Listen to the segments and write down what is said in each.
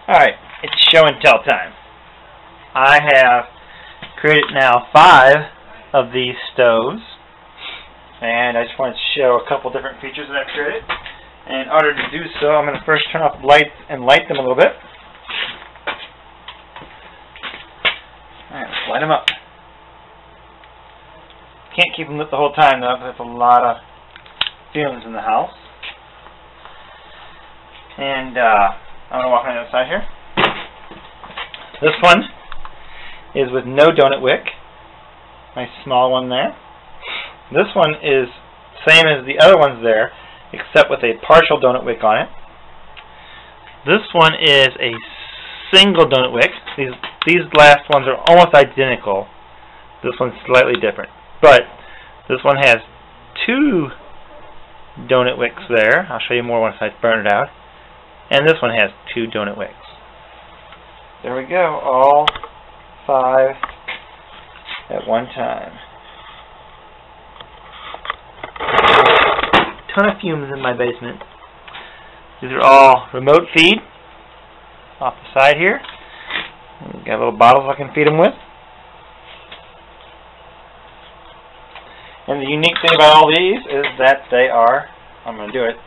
Alright, it's show and tell time. I have created now 5 of these stoves, and I just wanted to show a couple different features that I've created. And in order to do so, I'm going to first turn off the lights and light them a little bit. Alright, let's light them up. Can't keep them lit the whole time though, because there's a lot of fumes in the house. And I'm going to walk on the other side here. This one is with no donut wick. Nice small one there. This one is same as the other ones there, except with a partial donut wick on it. This one is a single donut wick. These last ones are almost identical. This one's slightly different. But this one has 2 donut wicks there. I'll show you more once I burn it out. And this one has 2 donut wicks. There we go, all 5 at one time. Ton of fumes in my basement. These are all remote feed off the side here. Got little bottles I can feed them with. And the unique thing about all these is that they are, I'm going to do it,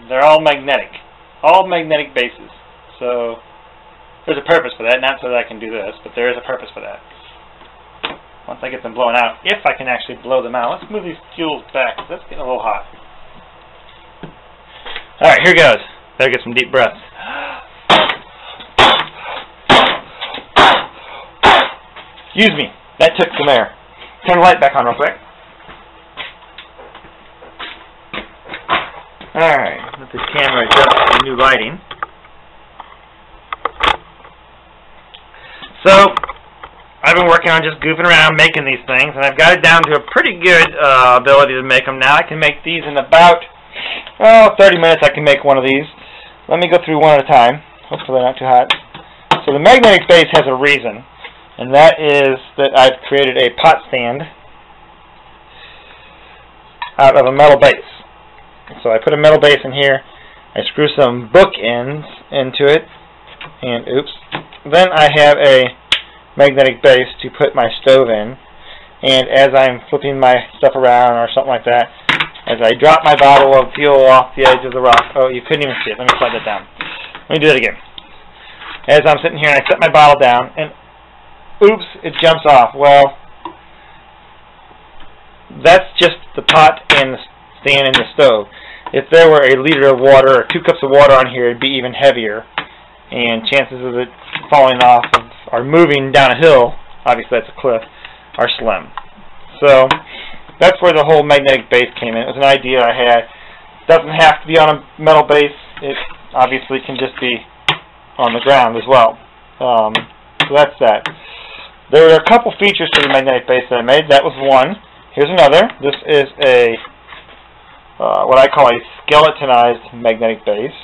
they're all magnetic. All magnetic bases. So there's a purpose for that, not so that I can do this, but there is a purpose for that. Once I get them blown out, if I can actually blow them out. Let's move these fuels back. That's getting a little hot. Alright, here goes. Better get some deep breaths. Excuse me. That took some air. Turn the light back on real quick. Alright, let this camera adjust to the new lighting. So, I've been working on just goofing around making these things, and I've got it down to a pretty good ability to make them now. I can make these in about 30 minutes. I can make one of these. Let me go through one at a time. Hopefully they're not too hot. So the magnetic base has a reason, and that is that I've created a pot stand out of a metal base. So I put a metal base in here, I screw some bookends into it, and oops. Then I have a magnetic base to put my stove in, and as I'm flipping my stuff around or something like that, as I drop my bottle of fuel off the edge of the rock, oh, you couldn't even see it, let me slide that down. Let me do that again. As I'm sitting here and I set my bottle down, and oops, it jumps off. Well, that's just the pot and the stand in the stove. If there were a liter of water or 2 cups of water on here, it'd be even heavier, and chances of it falling off or moving down a hill, obviously that's a cliff, are slim. So that's where the whole magnetic base came in. It was an idea I had. It doesn't have to be on a metal base. It obviously can just be on the ground as well. So that's that. There are a couple features to the magnetic base that I made. That was one. Here's another. This is a what I call a skeletonized magnetic base.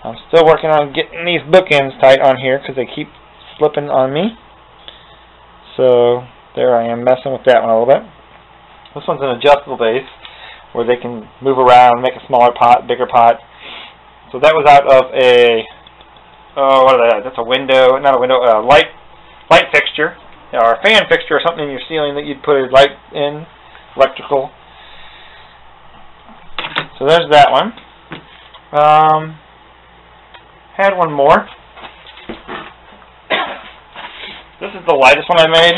I'm still working on getting these bookends tight on here because they keep slipping on me. So there I am messing with that one a little bit. This one's an adjustable base where they can move around, make a smaller pot, bigger pot. So that was out of a what is that? That's a window, not a window, a light fixture or a fan fixture or something in your ceiling that you'd put a light in, electrical. So there's that one. Had one more. This is the lightest one I made.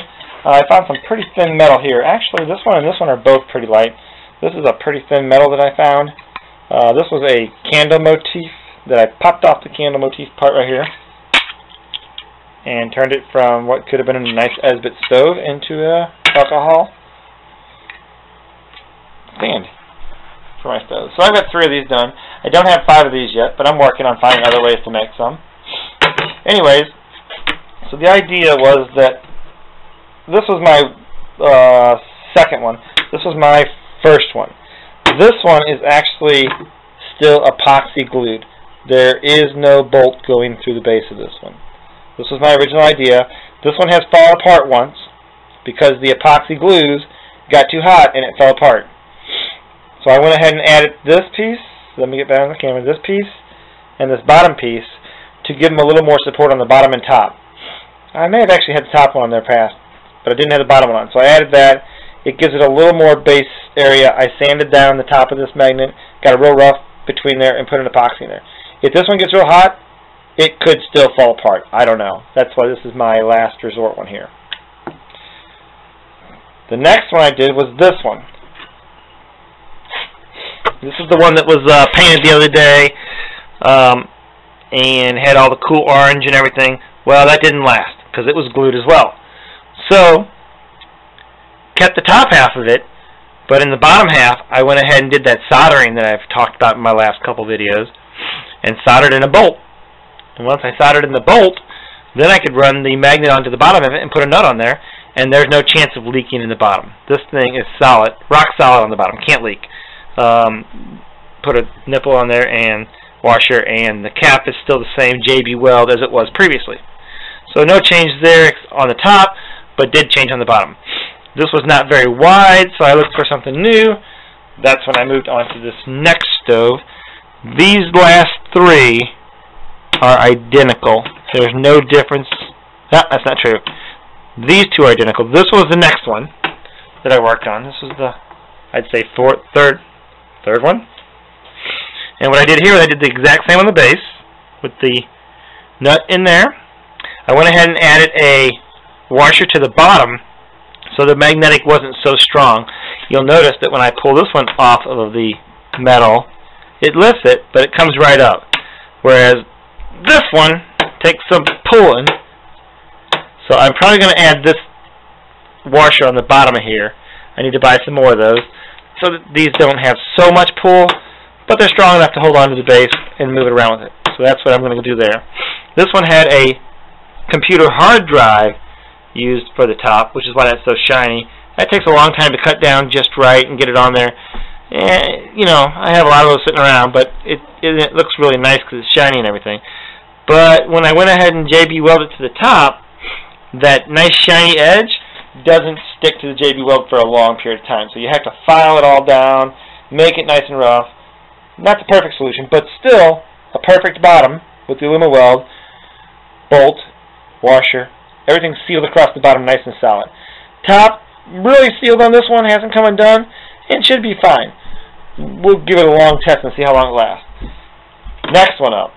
I found some pretty thin metal here. Actually, this one and this one are both pretty light. This is a pretty thin metal that I found. This was a candle motif that I popped off the candle motif part right here and turned it from what could have been a nice Esbit stove into a alcohol stand for my stove. So I've got 3 of these done. I don't have 5 of these yet, but I'm working on finding other ways to make some. Anyways, so the idea was that this was my second one. This was my first one. This one is actually still epoxy glued. There is no bolt going through the base of this one. This was my original idea. This one has fallen apart once because the epoxy glues got too hot and it fell apart. So I went ahead and added this piece So let me get back on the camera. This piece and this bottom piece to give them a little more support on the bottom and top. I may have actually had the top one on there past, but I didn't have the bottom one on. So I added that. It gives it a little more base area. I sanded down the top of this magnet, got a real rough between there, and put an epoxy in there. If this one gets real hot, it could still fall apart. I don't know. That's why this is my last resort one here. The next one I did was this one. This is the one that was painted the other day and had all the cool orange and everything. Well, that didn't last because it was glued as well. So, kept the top half of it, but in the bottom half, I went ahead and did that soldering that I've talked about in my last couple videos and soldered in a bolt. And once I soldered in the bolt, then I could run the magnet onto the bottom of it and put a nut on there, and there's no chance of leaking in the bottom. This thing is solid, rock solid on the bottom, can't leak. Put a nipple on there and washer, and the cap is still the same JB Weld as it was previously. So no change there on the top, but did change on the bottom. This was not very wide, so I looked for something new. That's when I moved on to this next stove. These last three are identical. There's no difference. No, that's not true. These two are identical. This was the next one that I worked on. This was the, I'd say, third one. And what I did here, I did the exact same on the base with the nut in there. I went ahead and added a washer to the bottom so the magnetic wasn't so strong. You'll notice that when I pull this one off of the metal, it lifts it, but it comes right up. Whereas this one takes some pulling. So I'm probably going to add this washer on the bottom of here. I need to buy some more of those so that these don't have so much pull, but they're strong enough to hold on to the base and move it around with it. So that's what I'm going to do there. This one had a computer hard drive used for the top, which is why that's so shiny. That takes a long time to cut down just right and get it on there. And, you know, I have a lot of those sitting around, but it looks really nice because it's shiny and everything. But when I went ahead and JB welded to the top, that nice shiny edge doesn't stick to the JB Weld for a long period of time. So you have to file it all down, make it nice and rough. Not the perfect solution, but still a perfect bottom with the AlumaWeld, bolt, washer, everything sealed across the bottom nice and solid. Top, really sealed on this one, hasn't come undone, and should be fine. We'll give it a long test and see how long it lasts. Next one up.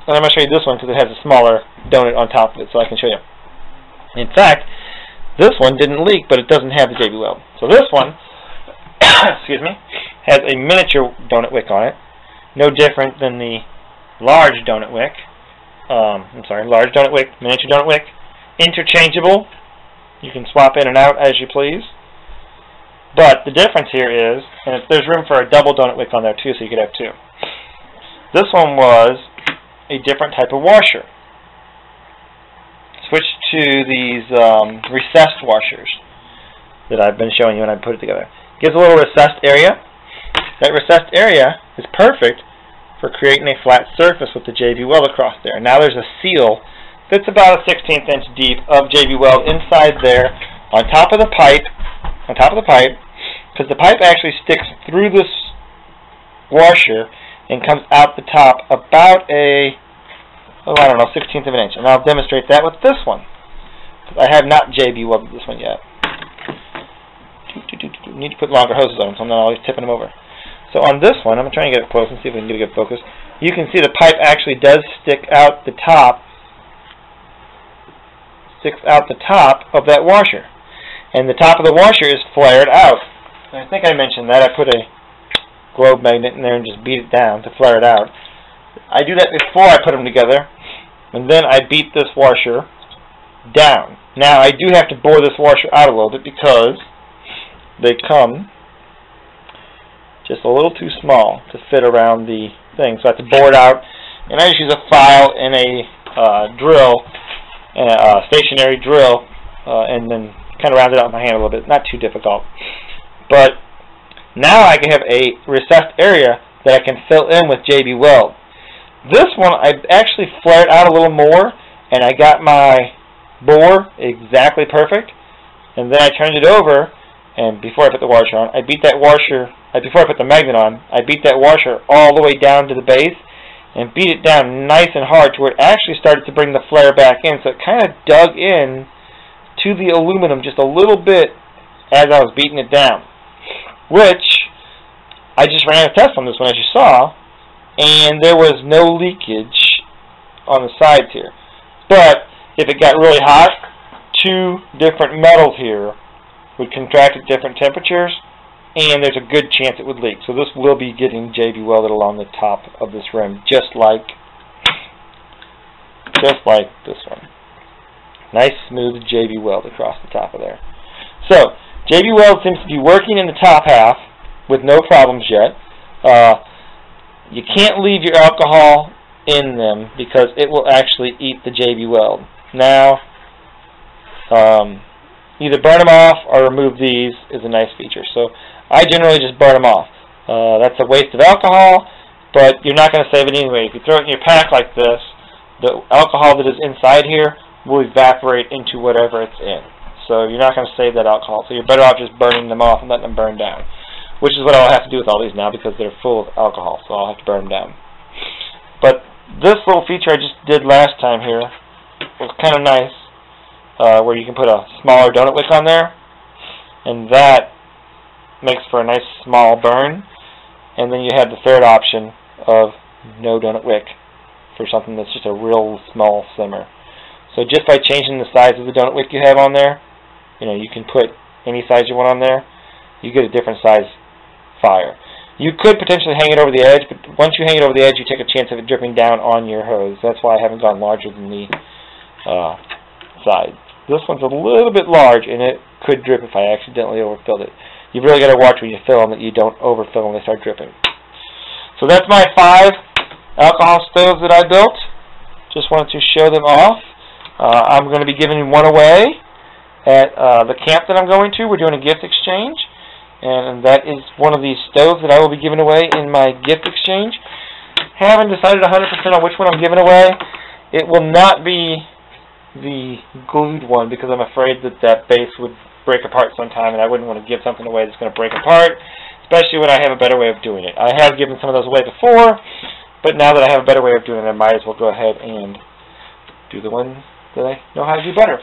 And I'm going to show you this one because it has a smaller donut on top of it, so I can show you. In fact, this one didn't leak, but it doesn't have the JB Weld. So this one, excuse me, has a miniature donut wick on it, no different than the large donut wick. Large donut wick, miniature donut wick, interchangeable. You can swap in and out as you please. But the difference here is, and there's room for a double donut wick on there too, so you could have two. This one was a different type of washer. Switched to these recessed washers that I've been showing you when I put it together. Gives a little recessed area. That recessed area is perfect for creating a flat surface with the JB Weld across there. Now there's a seal that's about a 1/16 inch deep of JB Weld inside there on top of the pipe, because the pipe actually sticks through this washer and comes out the top about a, I don't know, 1/16 of an inch. And I'll demonstrate that with this one, because I have not JB welded this one yet. Need to put longer hoses on them, so I'm not always tipping them over. So on this one, I'm trying to get it close and see if we can get a good focus. You can see the pipe actually does stick out the top, of that washer. And the top of the washer is flared out. And I think I mentioned that. I put a globe magnet in there and just beat it down to flare it out. I do that before I put them together, and then I beat this washer down. Now I do have to bore this washer out a little bit because they come just a little too small to fit around the thing. So I have to bore it out, and I just use a file and a drill, a stationary drill, and then kind of round it out with my hand a little bit. Not too difficult. But now I can have a recessed area that I can fill in with JB Weld. This one I actually flared out a little more, and I got my bore exactly perfect, and then I turned it over and before I put the washer on, before I put the magnet on, I beat that washer all the way down to the base and beat it down nice and hard to where it actually started to bring the flare back in. So it kind of dug in to the aluminum just a little bit as I was beating it down, which I just ran a test on this one, as you saw, and there was no leakage on the sides here. But if it got really hot, two different metals here would contract at different temperatures, and there's a good chance it would leak. So this will be getting JB welded along the top of this rim, just like this one. Nice smooth JB weld across the top of there. So JB weld seems to be working in the top half with no problems yet. You can't leave your alcohol in them because it will actually eat the JB weld. Now, either burn them off or remove these is a nice feature. So I generally just burn them off. That's a waste of alcohol, but you're not going to save it anyway. If you throw it in your pack like this, the alcohol that is inside here will evaporate into whatever it's in. So you're not going to save that alcohol. So you're better off just burning them off and letting them burn down, which is what I'll have to do with all these now because they're full of alcohol, so I'll have to burn them down. But this little feature I just did last time here was kind of nice, where you can put a smaller donut wick on there, and that makes for a nice small burn. And then you have the third option of no donut wick for something that's just a real small simmer. So just by changing the size of the donut wick you have on there, you can put any size you want on there, you get a different size fire. You could potentially hang it over the edge, but once you hang it over the edge, you take a chance of it dripping down on your hose. That's why I haven't gone larger than the side. This one's a little bit large, and it could drip if I accidentally overfilled it. You've really got to watch when you fill them that you don't overfill when they start dripping. So that's my 5 alcohol stoves that I built. Just wanted to show them off. I'm going to be giving one away at the camp that I'm going to. We're doing a gift exchange, and that is one of these stoves that I will be giving away in my gift exchange. Haven't decided 100% on which one I'm giving away. It will not be the glued one because I'm afraid that that base would break apart sometime, and I wouldn't want to give something away that's going to break apart, especially when I have a better way of doing it. I have given some of those away before, but now that I have a better way of doing it, I might as well go ahead and do the one that I know how to do better.